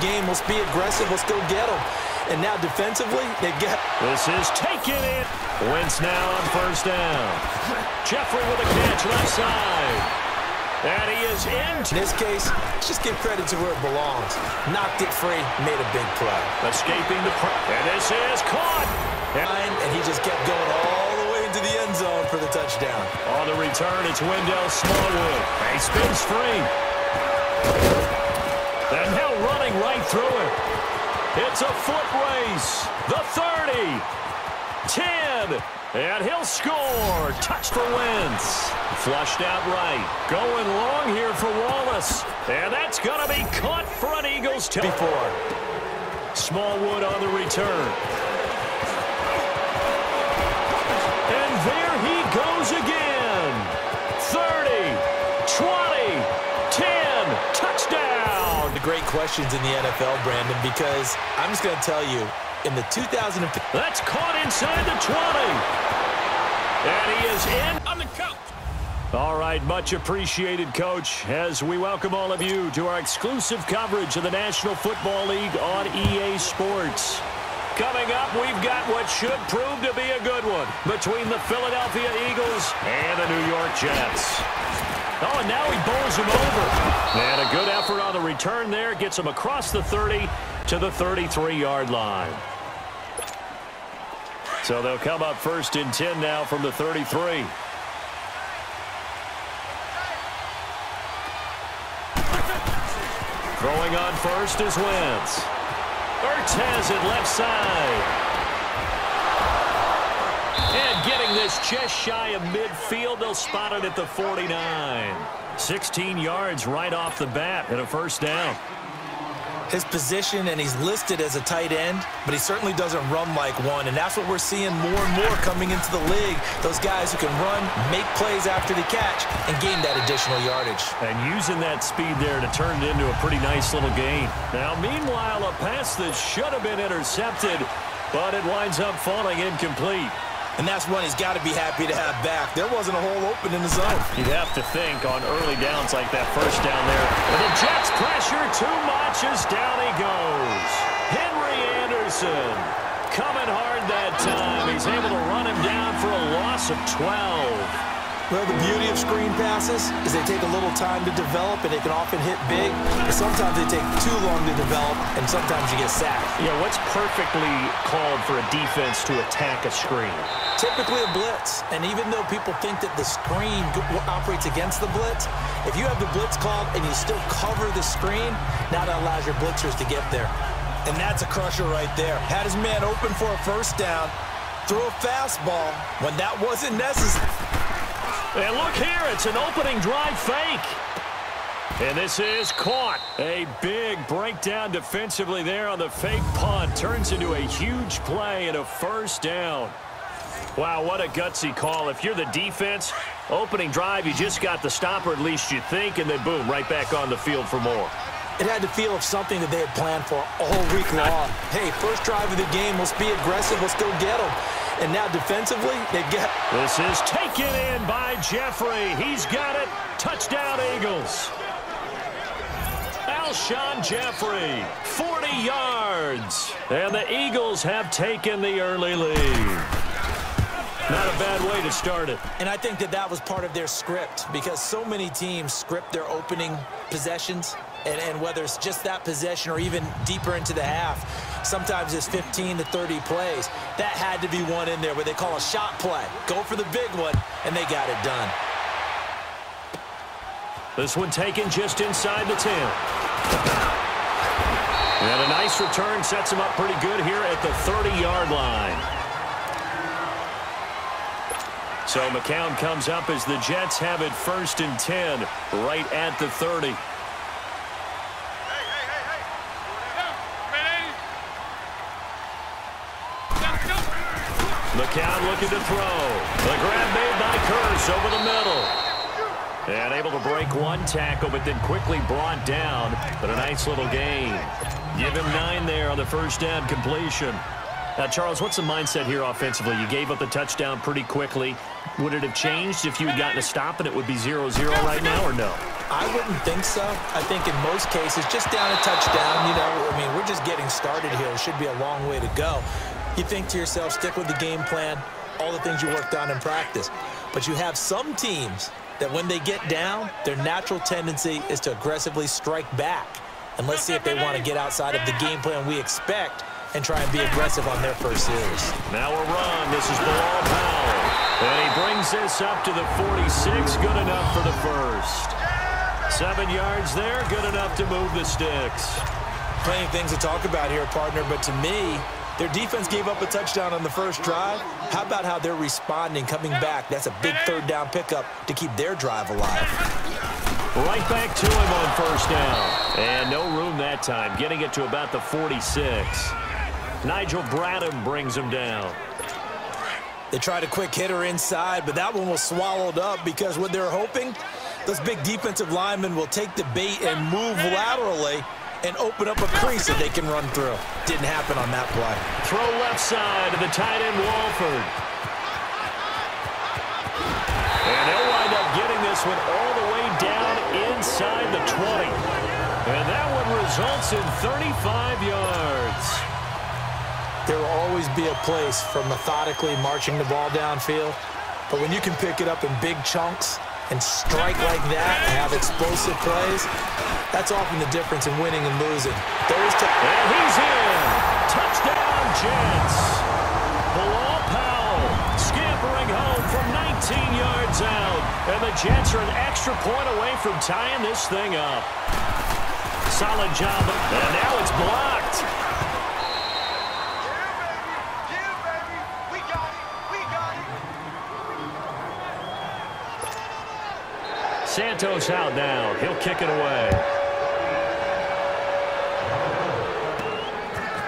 game. Let's be aggressive. Let's go get them. And now defensively, they've got... This is taken in. Wentz now on first down. Jeffrey with a catch left side. And he is in. In this case, just give credit to where it belongs. Knocked it free, made a big play. Escaping the pressure. And this is caught. And he just kept going all the way into the end zone for the touchdown. On the return, it's Wendell Smallwood. He spins free. And now running right through it. It's a foot race. The 30. 10. And he'll score. Touch for Wentz. Flushed out right. Going long here for Wallace. And that's going to be caught for an Eagles touchdown. Before. Smallwood on the return. And there he goes again. 30, 20, 10, touchdown. The great questions in the NFL, Brandon, because I'm just going to tell you, in the 2000... That's caught inside the 20. And he is in. I'm the coach. All right, much appreciated, Coach, as we welcome all of you to our exclusive coverage of the National Football League on EA Sports. Coming up, we've got what should prove to be a good one between the Philadelphia Eagles and the New York Jets. Oh, and now he bowls him over. And a good effort on the return there. Gets him across the 30 to the 33-yard line. So they'll come up first and 10 now from the 33. Throwing on first is Wentz. Ertz has it left side. And getting this just shy of midfield, they'll spot it at the 49. 16 yards right off the bat and a first down. His position, and he's listed as a tight end, but he certainly doesn't run like one, and that's what we're seeing more and more coming into the league. Those guys who can run, make plays after the catch, and gain that additional yardage. And using that speed there to turn it into a pretty nice little gain. Now, meanwhile, a pass that should have been intercepted, but it winds up falling incomplete. And that's one he's got to be happy to have back. There wasn't a hole open in the zone. You'd have to think on early downs like that first down there. And the Jets pressure too much as down he goes. Henry Anderson coming hard that time. He's able to run him down for a loss of 12. Well, the beauty of screen passes is they take a little time to develop, and they can often hit big. But sometimes they take too long to develop, and sometimes you get sacked. Yeah, what's perfectly called for a defense to attack a screen? Typically a blitz. And even though people think that the screen operates against the blitz, if you have the blitz called and you still cover the screen, now that allows your blitzers to get there. And that's a crusher right there. Had his man open for a first down, threw a fastball when that wasn't necessary. And look here, it's an opening drive fake. And this is caught. A big breakdown defensively there on the fake punt. Turns into a huge play and a first down. Wow, what a gutsy call. If you're the defense, opening drive, you just got the stopper, at least you think, and then boom, right back on the field for more. It had the feel of something that they had planned for all week long. Hey, first drive of the game, let's be aggressive, let's go get them. And now defensively, they've got... This is taken in by Jeffrey. He's got it. Touchdown, Eagles. Alshon Jeffrey, 40 yards. And the Eagles have taken the early lead. Not a bad way to start it. And I think that that was part of their script, because so many teams script their opening possessions, and whether it's just that possession or even deeper into the half, sometimes it's 15 to 30 plays. That had to be one in there where they call a shot play. Go for the big one, and they got it done. This one taken just inside the 10. And a nice return sets him up pretty good here at the 30-yard line. So McCown comes up as the Jets have it first and 10 right at the 30. McCown looking to throw. The grab made by Curse over the middle. And able to break one tackle, but then quickly brought down. But a nice little gain. Give him 9 there on the first down completion. Now, Charles, what's the mindset here offensively? You gave up the touchdown pretty quickly. Would it have changed if you had gotten a stop and it would be 0-0 right now, or no? I wouldn't think so. I think in most cases, just down a touchdown, you know, I started here. It should be a long way to go. You think to yourself, stick with the game plan, all the things you worked on in practice. But you have some teams that when they get down, their natural tendency is to aggressively strike back. And let's see if they want to get outside of the game plan we expect and try and be aggressive on their first series. Now a run. This is Bilal Powell. And he brings this up to the 46. Good enough for the first. 7 yards there. Good enough to move the sticks. Plenty of things to talk about here, partner, but to me, their defense gave up a touchdown on the first drive. How about how they're responding, coming back? That's a big third down pickup to keep their drive alive. Right back to him on first down. And no room that time, getting it to about the 46. Nigel Bradham brings him down. They tried a quick hitter inside, but that one was swallowed up because what they're hoping, those big defensive linemen will take the bait and move laterally and open up a crease that they can run through. Didn't happen on that play. Throw left side to the tight end, Walford. And they'll wind up getting this one all the way down inside the 20. And that one results in 35 yards. There will always be a place for methodically marching the ball downfield. But when you can pick it up in big chunks and strike like that and have explosive plays, that's often the difference in winning and losing. And he's in. Touchdown, Jets. Bilal Powell scampering home from 19 yards out. And the Jets are an extra point away from tying this thing up. Solid job. And now it's blocked. Santos out now. He'll kick it away.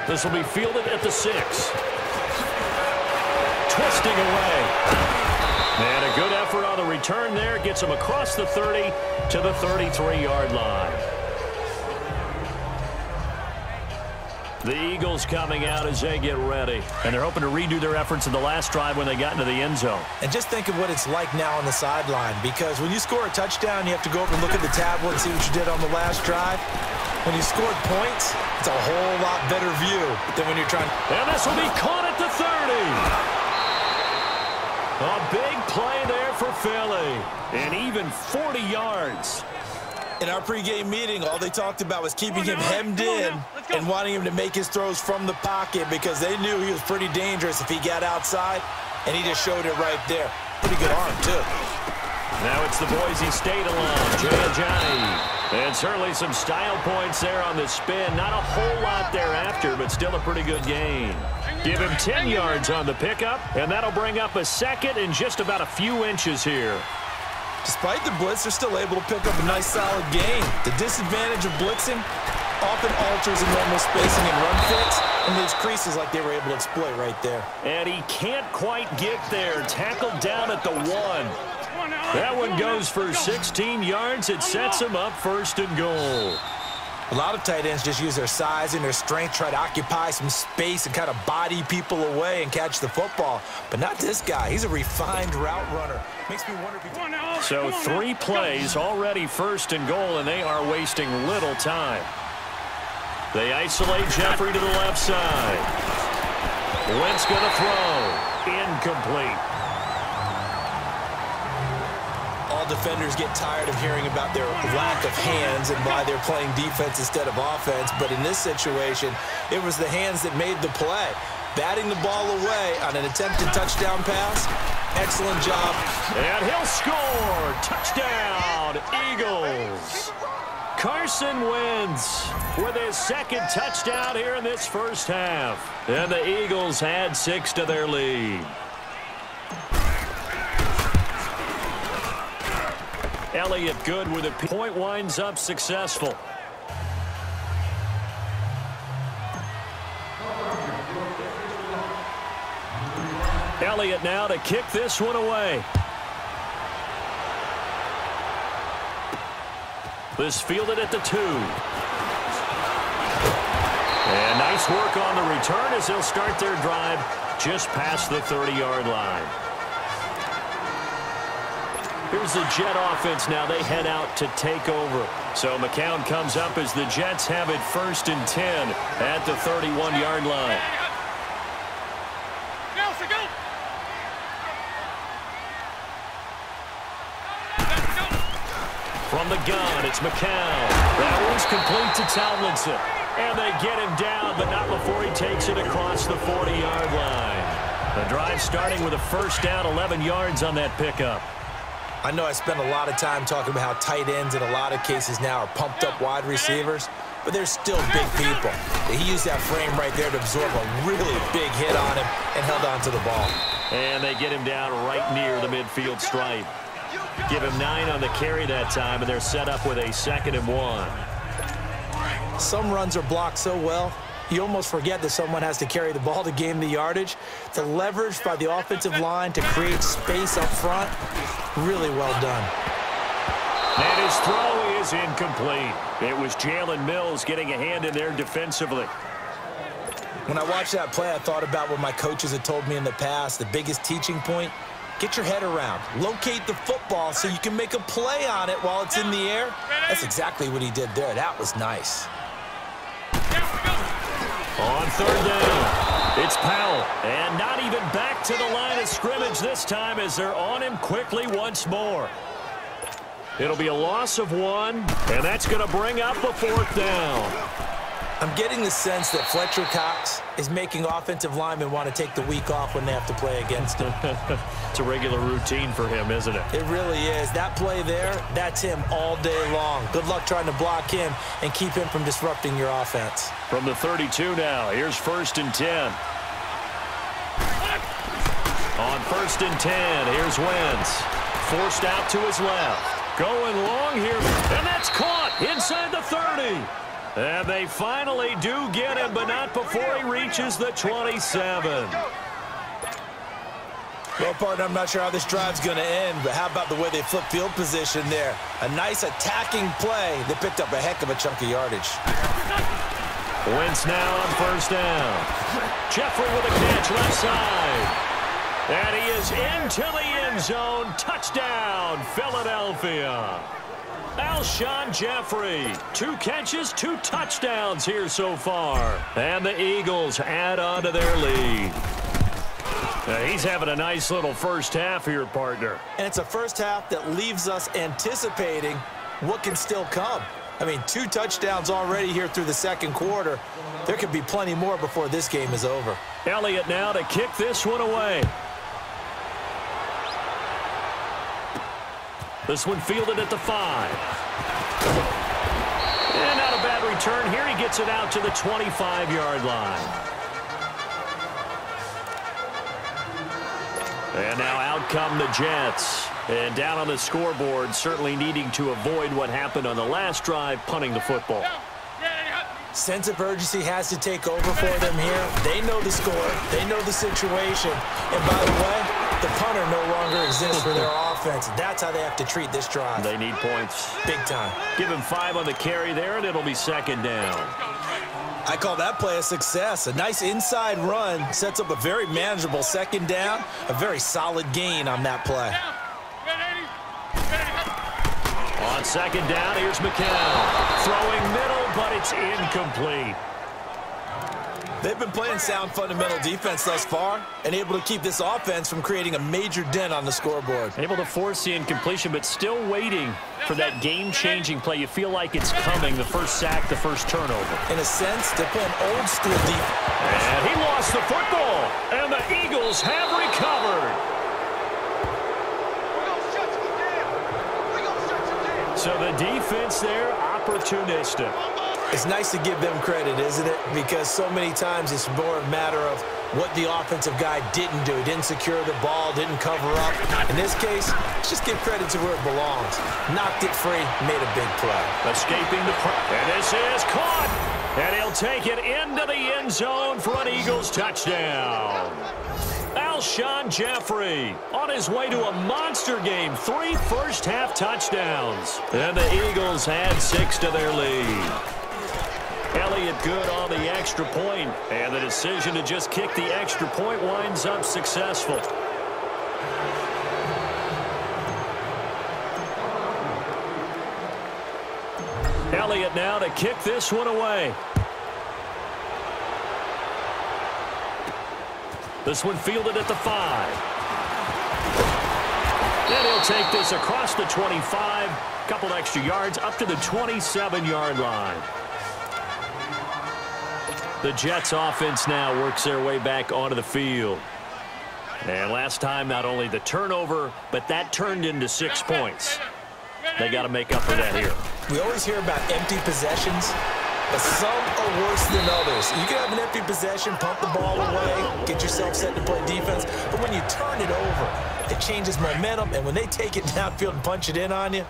This will be fielded at the 6. Twisting away. And a good effort on the return there. Gets him across the 30 to the 33-yard line. The Eagles coming out as they get ready. And they're hoping to redo their efforts in the last drive when they got into the end zone. And just think of what it's like now on the sideline, because when you score a touchdown, you have to go over and look at the tablet and see what you did on the last drive. When you scored points, it's a whole lot better view than when you're trying. And this will be caught at the 30. A big play there for Philly. And even 40 yards. In our pregame meeting, all they talked about was keeping him hemmed in and wanting him to make his throws from the pocket because they knew he was pretty dangerous if he got outside, and he just showed it right there. Pretty good arm, too. Now it's the Boise State alum, Johnny. And certainly some style points there on the spin. Not a whole lot thereafter, but still a pretty good gain. Give him 10 yards on the pickup, and that'll bring up a second and just about a few inches here. Despite the blitz, they're still able to pick up a nice, solid gain. The disadvantage of blitzing often alters a normal spacing and run fits and leaves creases like they were able to exploit right there. And he can't quite get there. Tackled down at the 1. That one goes for 16 yards. It sets him up first and goal. A lot of tight ends just use their size and their strength, try to occupy some space and kind of body people away and catch the football. But not this guy. He's a refined route runner. Makes me wonder if he... So 3 plays already first and goal, and they are wasting little time. They isolate Jeffrey to the left side. Wentz going to throw. Incomplete. All defenders get tired of hearing about their lack of hands and why they're playing defense instead of offense. But in this situation, it was the hands that made the play. Batting the ball away on an attempted touchdown pass. Excellent job. And he'll score. Touchdown, Eagles. Carson Wentz with his second touchdown here in this first half. And the Eagles had 6 to their lead. Elliott good with a point, winds up successful. Elliott now to kick this one away. This fielded at the 2. And nice work on the return as they'll start their drive just past the 30-yard line. Here's the Jet offense now. They head out to take over. So McCown comes up as the Jets have it 1st and 10 at the 31-yard line. From the gun, it's McCown. That one's complete to Tomlinson. And they get him down, but not before he takes it across the 40-yard line. The drive starting with a 1st down, 11 yards on that pickup. I know I spend a lot of time talking about how tight ends in a lot of cases now are pumped-up wide receivers, but they're still big people. He used that frame right there to absorb a really big hit on him and held on to the ball. And they get him down right near the midfield stripe. Give him 9 on the carry that time, and they're set up with a 2nd and 1. Some runs are blocked so well, you almost forget that someone has to carry the ball to gain the yardage. The leverage by the offensive line to create space up front, really well done. And his throw is incomplete. It was Jalen Mills getting a hand in there defensively. When I watched that play, I thought about what my coaches had told me in the past. The biggest teaching point, get your head around. Locate the football so you can make a play on it while it's in the air. That's exactly what he did there. That was nice. On 3rd down, it's Powell. And not even back to the line of scrimmage this time as they're on him quickly once more. It'll be a loss of 1, and that's going to bring up a 4th down. I'm getting the sense that Fletcher Cox is making offensive linemen want to take the week off when they have to play against him. It's a regular routine for him, isn't it? It really is. That play there, that's him all day long. Good luck trying to block him and keep him from disrupting your offense. From the 32 now, here's 1st and 10. On 1st and 10, here's Wentz. Forced out to his left. Going long here, and that's caught inside the 30. And they finally do get him, but not before he reaches the 27. Well, partner, I'm not sure how this drive's going to end, but how about the way they flip field position there? A nice attacking play that picked up a heck of a chunk of yardage. Wentz now on 1st down. Jeffrey with a catch left side. And he is into the end zone. Touchdown, Philadelphia. Alshon Jeffrey, 2 catches, 2 touchdowns here so far. And the Eagles add on to their lead. Now, he's having a nice little first half here, partner. And it's a first half that leaves us anticipating what can still come. I mean, 2 touchdowns already here through the 2nd quarter. There could be plenty more before this game is over. Elliott now to kick this one away. This one fielded at the 5. And not a bad return here. He gets it out to the 25-yard line. And now out come the Jets. And down on the scoreboard, certainly needing to avoid what happened on the last drive, punting the football. Sense of urgency has to take over for them here. They know the score. They know the situation. And by the way, the punter no longer exists for their offense. That's how they have to treat this drive. They need points. Big time. Give him 5 on the carry there, and it'll be 2nd down. I call that play a success. A nice inside run sets up a very manageable 2nd down. A very solid gain on that play. On 2nd down, here's McCown. Throwing middle, but it's incomplete. They've been playing sound fundamental defense thus far and able to keep this offense from creating a major dent on the scoreboard. Able to force the incompletion, but still waiting for that game-changing play. You feel like it's coming, the first sack, the first turnover. In a sense, they're playing old-school defense. And he lost the football, and the Eagles have recovered. So the defense there, opportunistic. It's nice to give them credit, isn't it? Because so many times it's more a matter of what the offensive guy didn't do. He didn't secure the ball, didn't cover up. In this case, let's just give credit to where it belongs. Knocked it free, made a big play. Escaping the pressure. And this is caught. And he'll take it into the end zone for an Eagles touchdown. Alshon Jeffrey on his way to a monster game. 3 first-half touchdowns. And the Eagles add 6 to their lead. Elliott good on the extra point, and the decision to just kick the extra point winds up successful. Elliott now to kick this one away. This one fielded at the 5. And he'll take this across the 25. Couple extra yards up to the 27-yard line. The Jets offense now works their way back onto the field. And last time, not only the turnover, but that turned into 6 points. They got to make up for that here. We always hear about empty possessions, but some are worse than others. You can have an empty possession, pump the ball away, get yourself set to play defense, but when you turn it over, it changes momentum, and when they take it downfield and punch it in on you,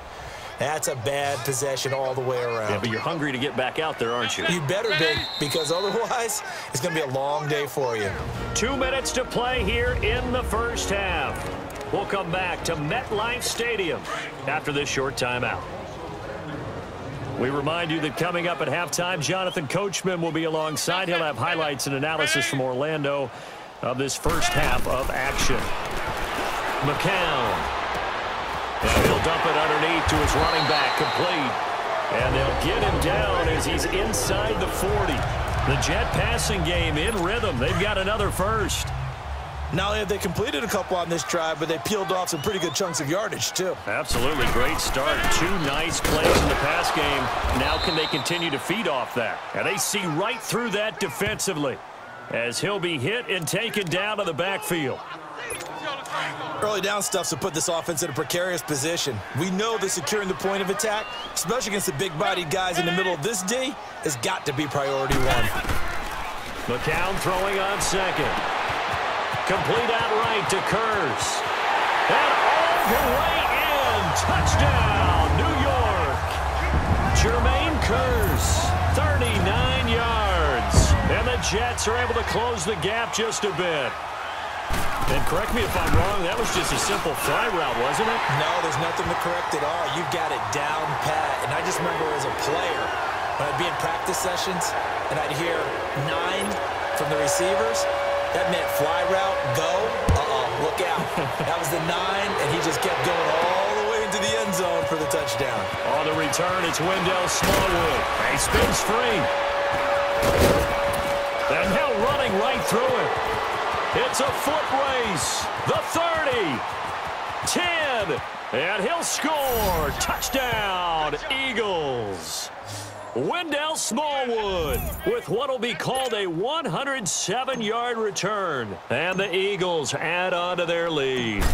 that's a bad possession all the way around. Yeah, but you're hungry to get back out there, aren't you? You better be, because otherwise, it's going to be a long day for you. 2 minutes to play here in the first half. We'll come back to MetLife Stadium after this short timeout. We remind you that coming up at halftime, Jonathan Coachman will be alongside. He'll have highlights and analysis from Orlando of this first half of action. McCown. And he'll dump it underneath to his running back, complete. And they'll get him down as he's inside the 40. The Jet passing game in rhythm. They've got another first. Not only have they completed a couple on this drive, but they peeled off some pretty good chunks of yardage, too. Absolutely. Great start. 2 nice plays in the pass game. Now can they continue to feed off that? And they see right through that defensively as he'll be hit and taken down to the backfield. Early down stuff to put this offense in a precarious position. We know that securing the point of attack, especially against the big-bodied guys in the middle of this D, has got to be priority one. McCown throwing on second. Complete out right to Kurz. And all the way in. Touchdown, New York. Jermaine Kurz, 39 yards. And the Jets are able to close the gap just a bit. And correct me if I'm wrong, that was just a simple fly route, wasn't it? No, there's nothing to correct at all. You've got it down pat. And I just remember as a player, when I'd be in practice sessions, and I'd hear 9 from the receivers, that meant fly route, go, look out. That was the 9, and he just kept going all the way into the end zone for the touchdown. On the return, it's Wendell Smallwood. He spins free. And now running right through it. It's a foot race. The 30, 10, and he'll score. Touchdown, Eagles. Wendell Smallwood with what will be called a 107-yard return. And the Eagles add on to their lead.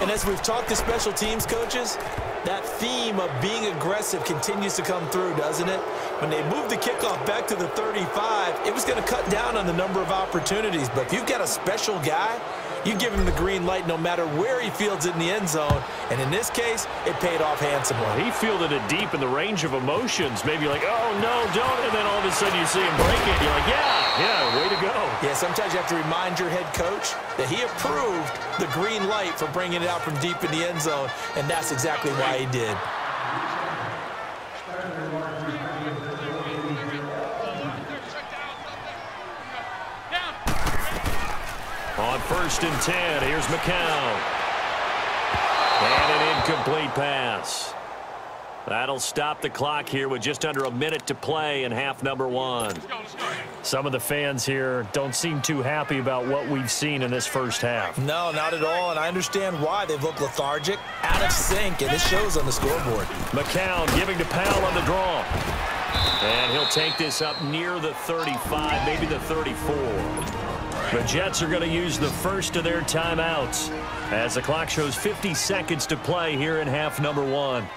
And as we've talked to special teams coaches, that theme of being aggressive continues to come through, doesn't it? When they moved the kickoff back to the 35, it was going to cut down on the number of opportunities. But if you've got a special guy, you give him the green light no matter where he fields it in the end zone. And in this case, it paid off handsomely. He fielded it deep in the range of emotions. Maybe like, oh, no, don't. And then all of a sudden you see him break it. You're like, yeah, way to go. Yeah, sometimes you have to remind your head coach that he approved the green light for bringing it out from deep in the end zone. And that's exactly why he did. On 1st and 10, here's McCown. And an incomplete pass. That'll stop the clock here with just under a minute to play in half number 1. Some of the fans here don't seem too happy about what we've seen in this first half. No, not at all, and I understand why. They've looked lethargic, out of sync, and this shows on the scoreboard. McCown giving to Powell on the draw. And he'll take this up near the 35, maybe the 34. The Jets are going to use the first of their timeouts as the clock shows 50 seconds to play here in half number 1.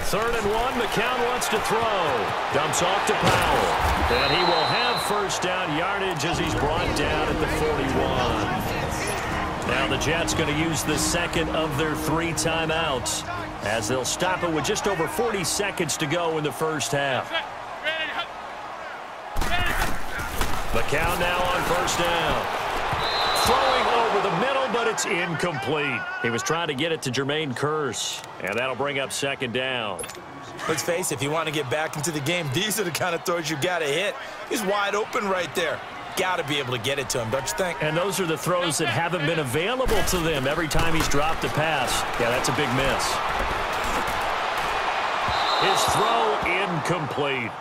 3rd and 1, McCown wants to throw. Dumps off to Powell. And he will have first down yardage as he's brought down at the 41. Now the Jets going to use the second of their 3 timeouts as they'll stop it with just over 40 seconds to go in the first half. McCown now on first down. Throwing over the middle, but it's incomplete. He was trying to get it to Jermaine Kurz, and that'll bring up 2nd down. Let's face it, if you want to get back into the game, these are the kind of throws you got to hit. He's wide open right there. got to be able to get it to him, don't you think? And those are the throws that haven't been available to them every time he's dropped a pass. Yeah, that's a big miss. His throw incomplete.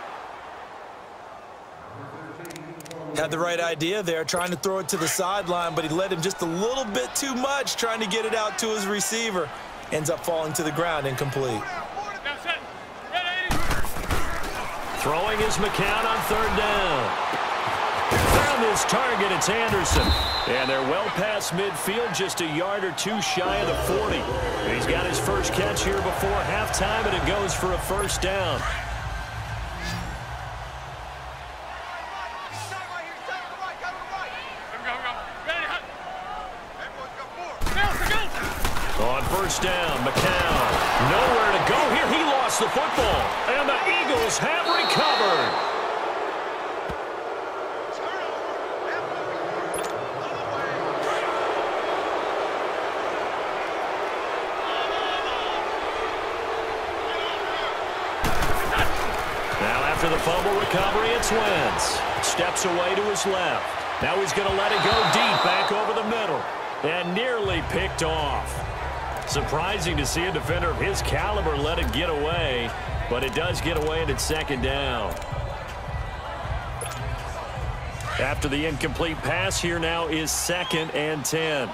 Had the right idea there, trying to throw it to the sideline, but he led him just a little bit too much, trying to get it out to his receiver. Ends up falling to the ground, incomplete. Throwing is McCown on third down. Found his target, it's Anderson. And they're well past midfield, just a yard or two shy of the 40. He's got his first catch here before halftime, and it goes for a first down. On first down, McCown. Nowhere to go here. He lost the football. And the Eagles have recovered. Now after the fumble recovery, it's Wentz. Steps away to his left. Now he's going to let it go deep back over the middle. And nearly picked off. Surprising to see a defender of his caliber let it get away, but it does get away and it's second down. After the incomplete pass, here now is 2nd and 10.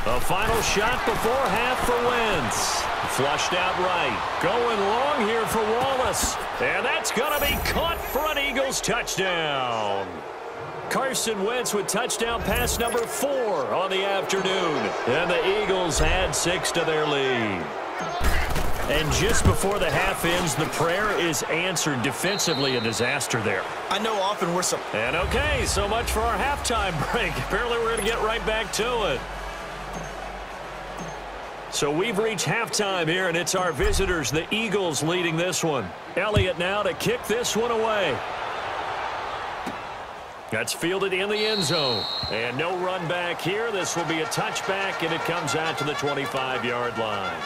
A final shot before half for Wentz. Flushed out right. Going long here for Wallace. And that's going to be caught for an Eagles touchdown. Carson Wentz with touchdown pass number 4 on the afternoon. And the Eagles had 6 to their lead. And just before the half ends, the prayer is answered. Defensively, a disaster there. I know often we're so... And okay, so much for our halftime break. Apparently we're going to get right back to it. So we've reached halftime here, and it's our visitors, the Eagles, leading this one. Elliott now to kick this one away. That's fielded in the end zone. And no run back here. This will be a touchback, and it comes out to the 25-yard line.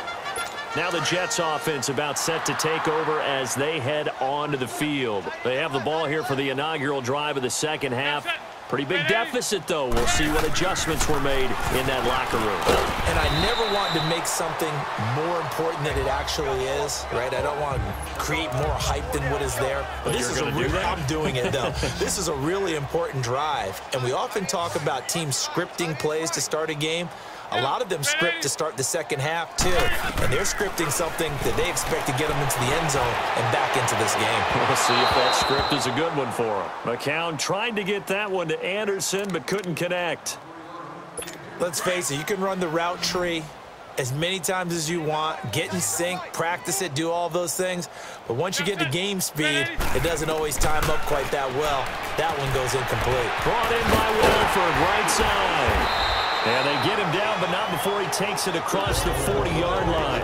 Now the Jets offense about set to take over as they head onto the field. They have the ball here for the inaugural drive of the second half. Pretty big deficit, though. We'll see what adjustments were made in that locker room. And I never want to make something more important than it actually is, right? I don't want to create more hype than what is there. But this is I'm doing it, though. This is a really important drive. And we often talk about teams scripting plays to start a game. A lot of them script to start the second half, too. And they're scripting something that they expect to get them into the end zone and back into this game. We'll see if that script is a good one for them. McCown tried to get that one to Anderson, but couldn't connect. Let's face it, you can run the route tree as many times as you want, get in sync, practice it, do all those things. But once you get to game speed, it doesn't always time up quite that well. That one goes incomplete. Brought in by Wolford, right side. And they get him down, but not before he takes it across the 40-yard line.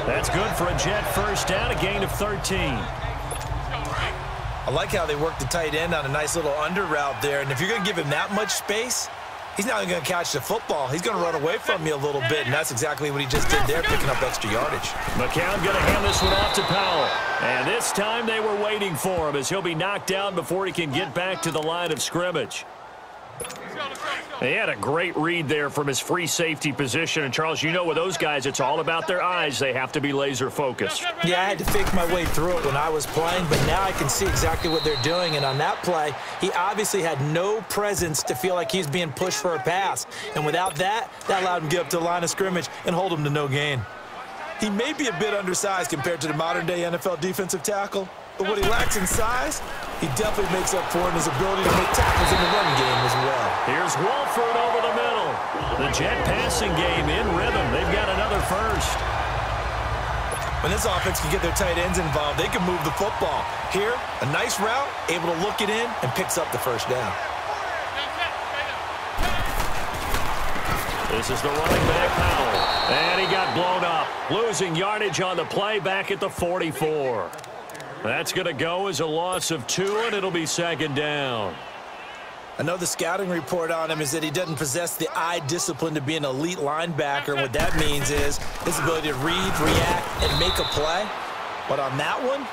That's good for a Jet first down, a gain of 13. I like how they work the tight end on a nice little under route there. And if you're going to give him that much space, he's not going to catch the football. He's going to run away from you a little bit, and that's exactly what he just did there, picking up extra yardage. McCown going to hand this one off to Powell. And this time they were waiting for him as he'll be knocked down before he can get back to the line of scrimmage. He had a great read there from his free safety position. And, Charles, you know with those guys, it's all about their eyes. They have to be laser focused. Yeah, I had to fake my way through it when I was playing, but now I can see exactly what they're doing. And on that play, he obviously had no presence to feel like he's being pushed for a pass. And without that, that allowed him to get up to the line of scrimmage and hold him to no gain. He may be a bit undersized compared to the modern-day NFL defensive tackle, but what he lacks in size, he definitely makes up for in his ability to make tackles in the run game as well. Here's Wolford over the middle. The Jet passing game in rhythm. They've got another first. When this offense can get their tight ends involved, they can move the football. Here, a nice route, able to look it in, and picks up the first down. This is the running back, Powell. And he got blown up. Losing yardage on the play back at the 44. That's going to go as a loss of 2, and it'll be second down. I know the scouting report on him is that he doesn't possess the eye discipline to be an elite linebacker. What that means is his ability to read, react, and make a play. But on that one,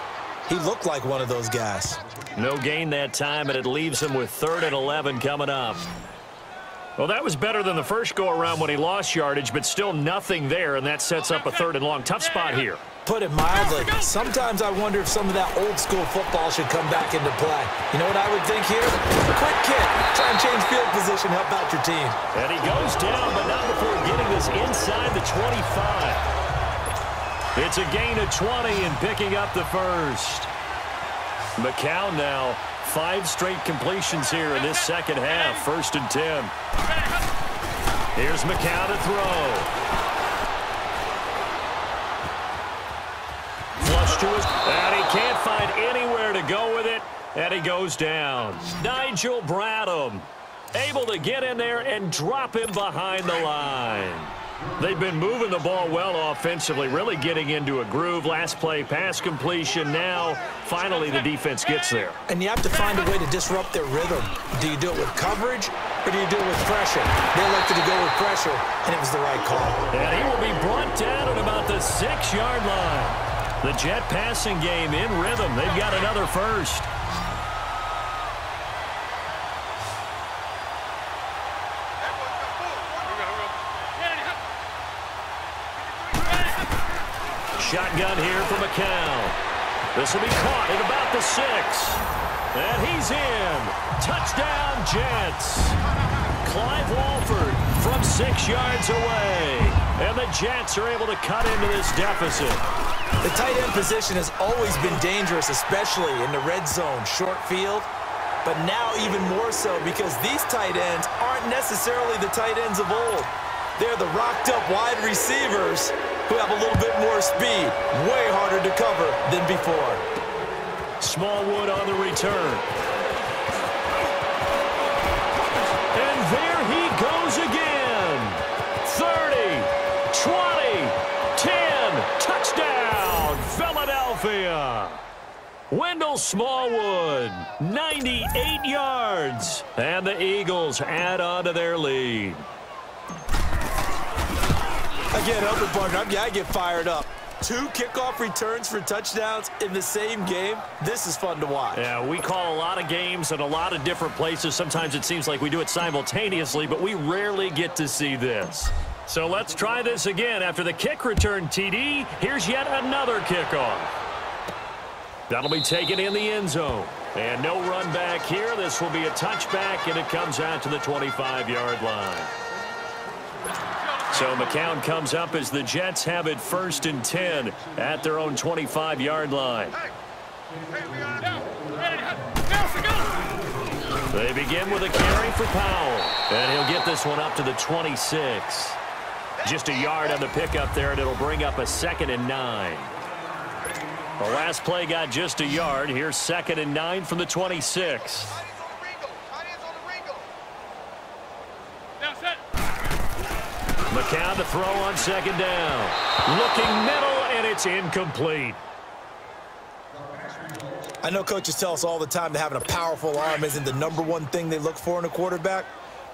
He looked like one of those guys. No gain that time, and it leaves him with 3rd and 11 coming up. Well, that was better than the first go-around when he lost yardage, but still nothing there, and that sets up a 3rd and long. Tough spot here. Put it mildly, sometimes I wonder if some of that old-school football should come back into play. You know what I would think here? Quick kick. Try and change field position, help out your team. And he goes down, but not before getting this inside the 25. It's a gain of 20 and picking up the first. McCown now 5 straight completions here in this second half. 1st and 10. Here's McCown to throw. Flush to his, and he can't find anywhere to go with it, and he goes down. Nigel Bradham able to get in there and drop him behind the line. They've been moving the ball well offensively, really getting into a groove. Last play, pass completion. Now, finally, the defense gets there. And you have to find a way to disrupt their rhythm. Do you do it with coverage, or do you do it with pressure? They elected to go with pressure, and it was the right call. And he will be brought down at about the 6-yard line. The Jet passing game in rhythm. They've got another first. Shotgun here for McCown. This will be caught at about the 6. And he's in. Touchdown, Jets. Clive Walford from 6 yards away. And the Jets are able to cut into this deficit. The tight end position has always been dangerous, especially in the red zone, short field. But now even more so because these tight ends aren't necessarily the tight ends of old. They're the rocked-up wide receivers who have a little bit more speed, way harder to cover than before. Smallwood on the return. And there he goes again. 30, 20, 10, touchdown, Philadelphia. Wendell Smallwood, 98 yards. And the Eagles add on to their lead. Again, partner, I get fired up. 2 kickoff returns for touchdowns in the same game. This is fun to watch. Yeah, we call a lot of games in a lot of different places. Sometimes it seems like we do it simultaneously, but we rarely get to see this. So let's try this again. After the kick return TD, here's yet another kickoff. That'll be taken in the end zone. And no run back here. This will be a touchback, and it comes out to the 25-yard line. So McCown comes up as the Jets have it 1st and 10 at their own 25-yard line. They begin with a carry for Powell. And he'll get this one up to the 26. Just a yard on the pickup there, and it'll bring up a 2nd and 9. The last play got just a yard. Here's 2nd and 9 from the 26. McCown to throw on 2nd down. Looking middle, and it's incomplete. I know coaches tell us all the time that having a powerful arm isn't the #1 thing they look for in a quarterback.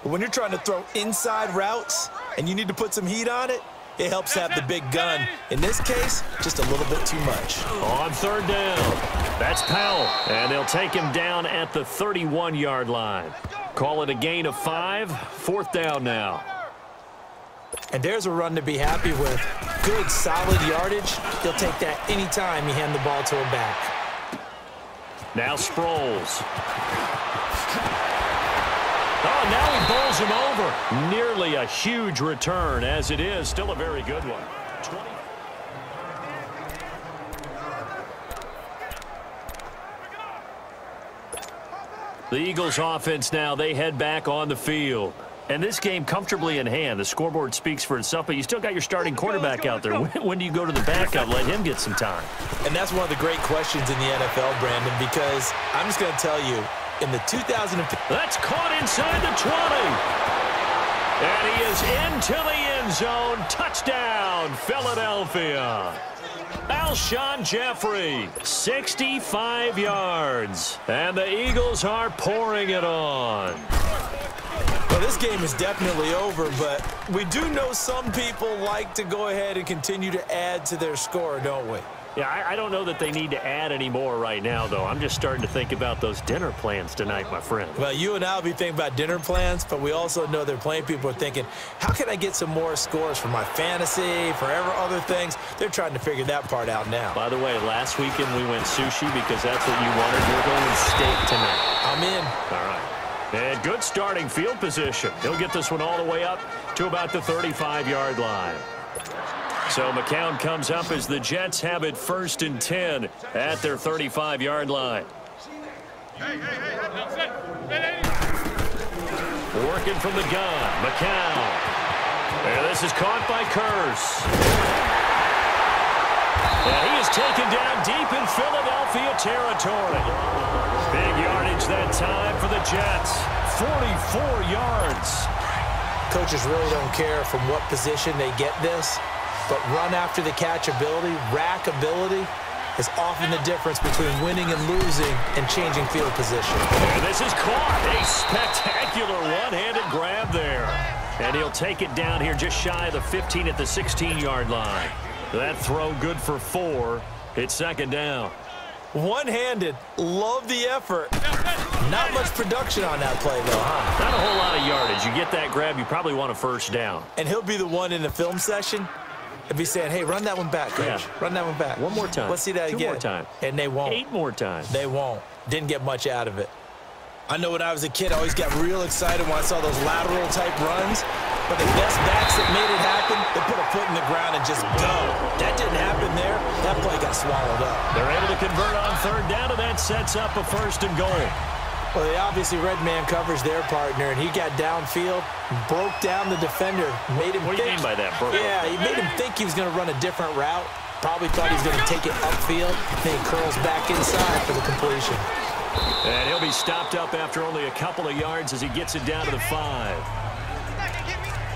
But when you're trying to throw inside routes and you need to put some heat on it, it helps have the big gun. In this case, just a little bit too much. On 3rd down, that's Powell. And they'll take him down at the 31-yard line. Call it a gain of 5. 4th down now. And there's a run to be happy with. Good, solid yardage. He'll take that anytime you hand the ball to him back. Now Sproles. Oh, now he bowls him over. Nearly a huge return, as it is. Still a very good one. 20. The Eagles offense now, they head back on the field. And this game comfortably in hand. The scoreboard speaks for itself, but you still got your starting quarterback out there. When do you go to the backup? Let him get some time. And that's one of the great questions in the NFL, Brandon, because I'm just going to tell you, in the 2015... That's caught inside the 20. And he is into the end zone. Touchdown, Philadelphia. Alshon Jeffrey, 65 yards. And the Eagles are pouring it on. Well, this game is definitely over, but we do know some people like to go ahead and continue to add to their score, don't we? Yeah, I don't know that they need to add any more right now, though. I'm just starting to think about those dinner plans tonight, my friend. Well, you and I will be thinking about dinner plans, but we also know they're playing people are thinking, how can I get some more scores for my fantasy, for other things? They're trying to figure that part out now. By the way, last weekend we went sushi because that's what you wanted. We're going steak tonight. I'm in. All right. And good starting field position. He'll get this one all the way up to about the 35-yard line. So McCown comes up as the Jets have it 1st and 10 at their 35-yard line. Working from the gun, McCown. And this is caught by Curse. And he is taken down deep in Philadelphia territory. Big yardage that time for the Jets. 44 yards. Coaches really don't care from what position they get this. But run after the catch ability, rack ability, is often the difference between winning and losing and changing field position. And this is caught. A spectacular one-handed grab there. And he'll take it down here just shy of the 15 at the 16-yard line. That throw good for 4. It's 2nd down. One-handed. Love the effort. Not much production on that play, though, huh? Not a whole lot of yardage. You get that grab, you probably want a 1st down. And he'll be the one in the film session. If he's saying, hey, run that one back, coach. Yeah. Run that one back. One more time. Let's see that 2 again. more times. And they won't. 8 more times. They won't. Didn't get much out of it. I know when I was a kid, I always got real excited when I saw those lateral-type runs. But the best backs that made it happen, they put a foot in the ground and just go. That didn't happen there. That play got swallowed up. They're able to convert on 3rd down, and that sets up a 1st and goal. Well, they obviously red man covers their partner, and he got downfield, broke down the defender, made him What do you mean by that, Burke? Yeah, he made him think he was going to run a different route. Probably thought he was going to take it upfield. Then he curls back inside for the completion. And he'll be stopped up after only a couple of yards as he gets it down to the 5.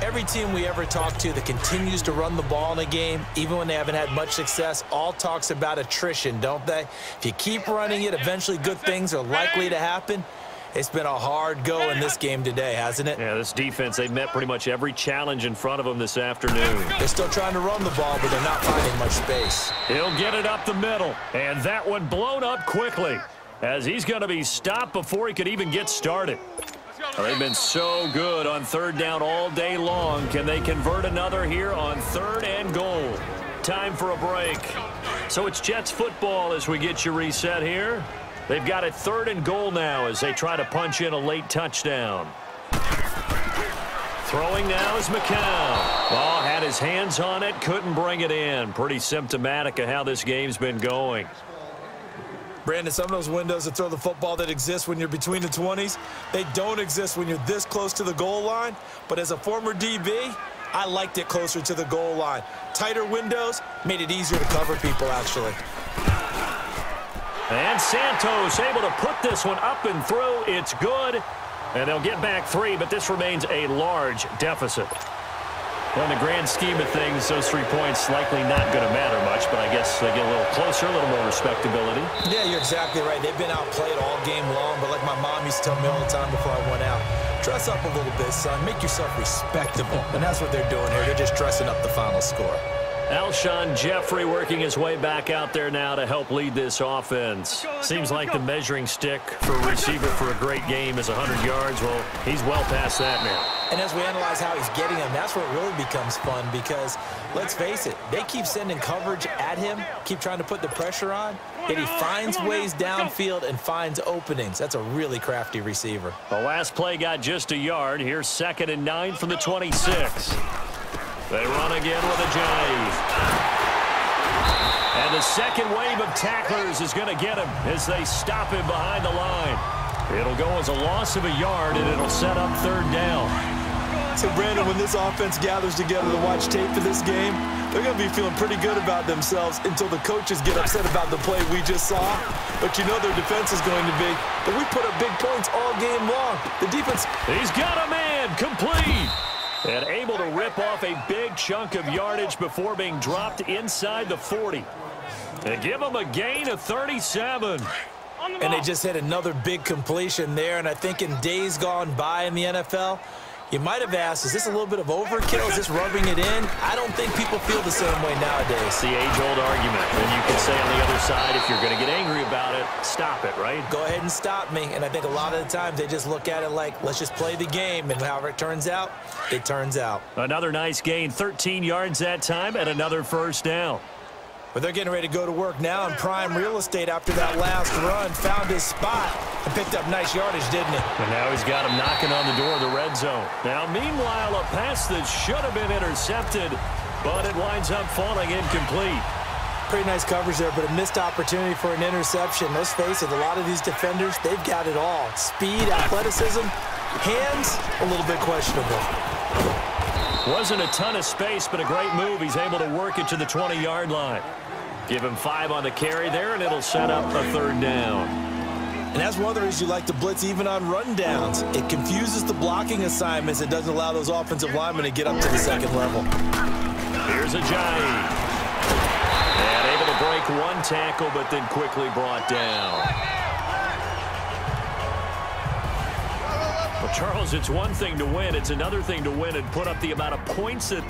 Every team we ever talk to that continues to run the ball in a game, even when they haven't had much success, all talks about attrition, don't they? If you keep running it, eventually good things are likely to happen. It's been a hard go in this game today, hasn't it? Yeah, this defense, they've met pretty much every challenge in front of them this afternoon. They're still trying to run the ball, but they're not finding much space. He'll get it up the middle, and that one blown up quickly as he's going to be stopped before he could even get started. Well, they've been so good on 3rd down all day long. Can they convert another here on 3rd and goal? Time for a break. So it's Jets football as we get you reset here. They've got it 3rd and goal now as they try to punch in a late touchdown. Throwing now is McCown. Oh, had his hands on it, couldn't bring it in. Pretty symptomatic of how this game's been going. Brandon, some of those windows to throw the football that exist when you're between the 20s, they don't exist when you're this close to the goal line. But as a former DB, I liked it closer to the goal line. Tighter windows made it easier to cover people, actually. And Santos able to put this one up and through. It's good. And they'll get back 3, but this remains a large deficit. Well, in the grand scheme of things, those 3 points likely not going to matter much, but I guess they get a little closer, a little more respectability. Yeah, you're exactly right. They've been outplayed all game long, but like my mom used to tell me all the time before I went out, dress up a little bit, son. Make yourself respectable. And that's what they're doing here. They're just dressing up the final score. Alshon Jeffrey working his way back out there now to help lead this offense. Seems like the measuring stick for a receiver for a great game is 100 yards. Well, he's well past that now. And as we analyze how he's getting them, that's where it really becomes fun because, let's face it, they keep sending coverage at him, keep trying to put the pressure on, yet he finds ways downfield and finds openings. That's a really crafty receiver. The last play got just a yard. Here's 2nd and 9 from the 26. They run again with a jive. And the second wave of tacklers is going to get him as they stop him behind the line. It'll go as a loss of a yard, and it'll set up 3rd down. So, Brandon, when this offense gathers together to watch tape for this game, they're going to be feeling pretty good about themselves until the coaches get upset about the play we just saw. But you know their defense is going to be, but we put up big points all game long. The defense. He's got a man complete. And able to rip off a big chunk of yardage before being dropped inside the 40. And give him a gain of 37. And they just hit another big completion there. And I think in days gone by in the NFL, You might have asked, is this a little bit of overkill? Is this rubbing it in? I don't think people feel the same way nowadays. It's the age-old argument. And you can say on the other side, if you're going to get angry about it, stop it, right? Go ahead and stop me. And I think a lot of the times they just look at it like, let's just play the game. And however it turns out, it turns out. Another nice gain, 13 yards that time, and another first down. But they're getting ready to go to work now in prime real estate after that last run. Found his spot and picked up nice yardage, didn't he? And now he's got him knocking on the door of the red zone. Now, meanwhile, a pass that should have been intercepted, but it winds up falling incomplete. Pretty nice coverage there, but a missed opportunity for an interception. Let's face it, a lot of these defenders, they've got it all. Speed, athleticism, hands, a little bit questionable. Wasn't a ton of space, but a great move. He's able to work it to the 20-yard line. Give him 5 on the carry there, and it'll set up a third down. And that's one of the reasons you like to blitz even on run downs. It confuses the blocking assignments. It doesn't allow those offensive linemen to get up to the second level. Here's Ajayi. And able to break one tackle, but then quickly brought down. Well, Charles, it's one thing to win. It's another thing to win and put up the amount of points that